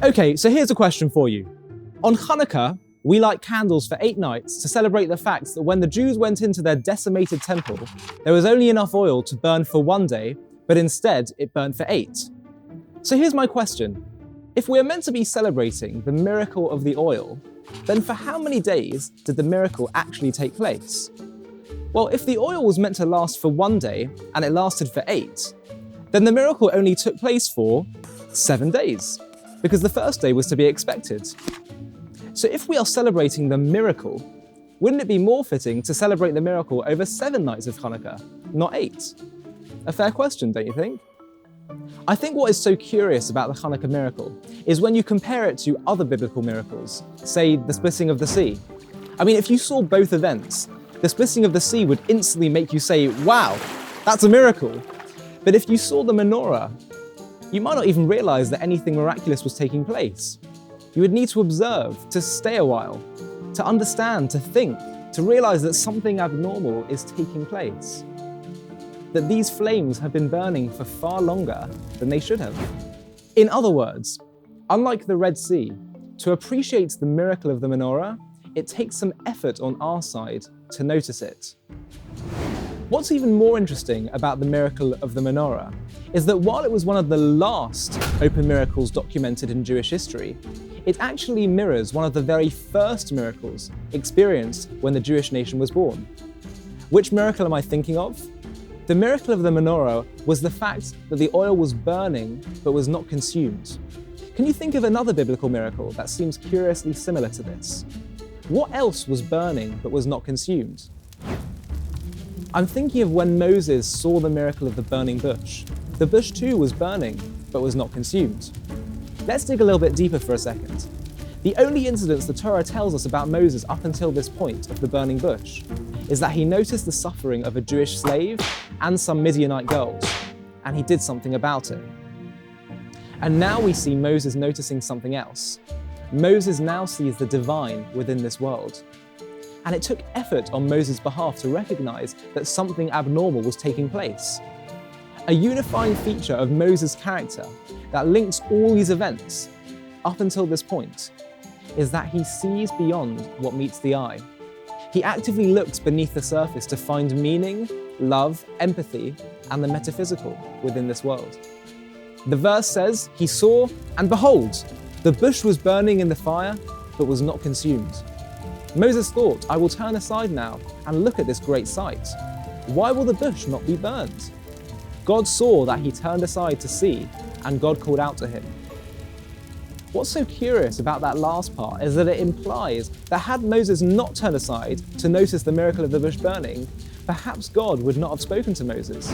Okay, so here's a question for you. On Hanukkah, we light candles for 8 nights to celebrate the fact that when the Jews went into their decimated temple, there was only enough oil to burn for 1 day, but instead it burned for 8. So here's my question. If we're meant to be celebrating the miracle of the oil, then for how many days did the miracle actually take place? Well, if the oil was meant to last for 1 day and it lasted for 8, then the miracle only took place for 7 days, because the first day was to be expected. So if we are celebrating the miracle, wouldn't it be more fitting to celebrate the miracle over 7 nights of Hanukkah, not 8? A fair question, don't you think? I think what is so curious about the Hanukkah miracle is when you compare it to other biblical miracles, say the splitting of the sea. I mean, if you saw both events, the splitting of the sea would instantly make you say, wow, that's a miracle. But if you saw the menorah, you might not even realize that anything miraculous was taking place. You would need to observe, to stay a while, to understand, to think, to realize that something abnormal is taking place. That these flames have been burning for far longer than they should have. In other words, unlike the Red Sea, to appreciate the miracle of the menorah, it takes some effort on our side to notice it. What's even more interesting about the miracle of the menorah is that while it was one of the last open miracles documented in Jewish history, it actually mirrors one of the very first miracles experienced when the Jewish nation was born. Which miracle am I thinking of? The miracle of the menorah was the fact that the oil was burning but was not consumed. Can you think of another biblical miracle that seems curiously similar to this? What else was burning but was not consumed? I'm thinking of when Moses saw the miracle of the burning bush. The bush too was burning, but was not consumed. Let's dig a little bit deeper for a second. The only incidents the Torah tells us about Moses up until this point of the burning bush is that he noticed the suffering of a Jewish slave and some Midianite girls, and he did something about it. And now we see Moses noticing something else. Moses now sees the divine within this world. And it took effort on Moses' behalf to recognize that something abnormal was taking place. A unifying feature of Moses' character that links all these events up until this point is that he sees beyond what meets the eye. He actively looks beneath the surface to find meaning, love, empathy, and the metaphysical within this world. The verse says, he saw, and behold, the bush was burning in the fire, but was not consumed. Moses thought, I will turn aside now and look at this great sight. Why will the bush not be burned? God saw that he turned aside to see, and God called out to him. What's so curious about that last part is that it implies that had Moses not turned aside to notice the miracle of the bush burning, perhaps God would not have spoken to Moses.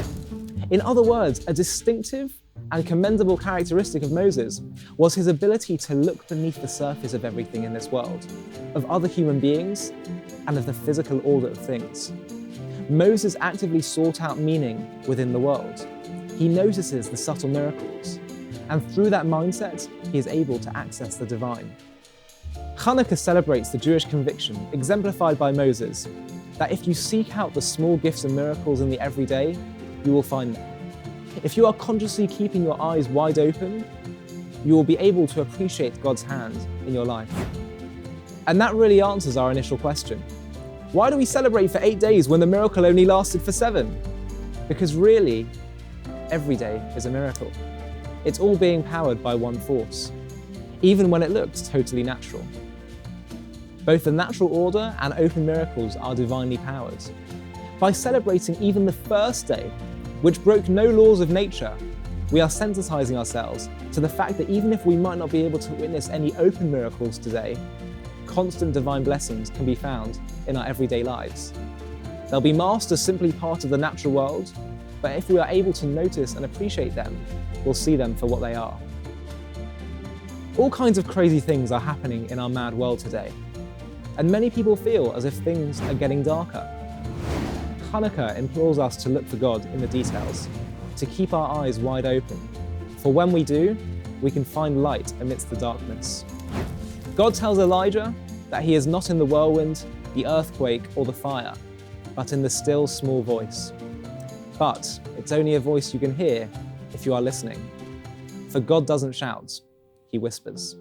In other words, a distinctive and commendable characteristic of Moses was his ability to look beneath the surface of everything in this world, of other human beings, and of the physical order of things. Moses actively sought out meaning within the world. He notices the subtle miracles, and through that mindset, he is able to access the divine. Hanukkah celebrates the Jewish conviction, exemplified by Moses, that if you seek out the small gifts and miracles in the everyday, you will find them. If you are consciously keeping your eyes wide open, you will be able to appreciate God's hand in your life. And that really answers our initial question. Why do we celebrate for 8 days when the miracle only lasted for 7? Because really, every day is a miracle. It's all being powered by one force, even when it looks totally natural. Both the natural order and open miracles are divinely powered. By celebrating even the first day, which broke no laws of nature, we are sensitizing ourselves to the fact that even if we might not be able to witness any open miracles today, constant divine blessings can be found in our everyday lives. They'll be masked as simply part of the natural world, but if we are able to notice and appreciate them, we'll see them for what they are. All kinds of crazy things are happening in our mad world today, and many people feel as if things are getting darker. Hanukkah implores us to look for God in the details, to keep our eyes wide open, for when we do, we can find light amidst the darkness. God tells Elijah that he is not in the whirlwind, the earthquake, or the fire, but in the still small voice. But it's only a voice you can hear if you are listening. For God doesn't shout, he he whispers.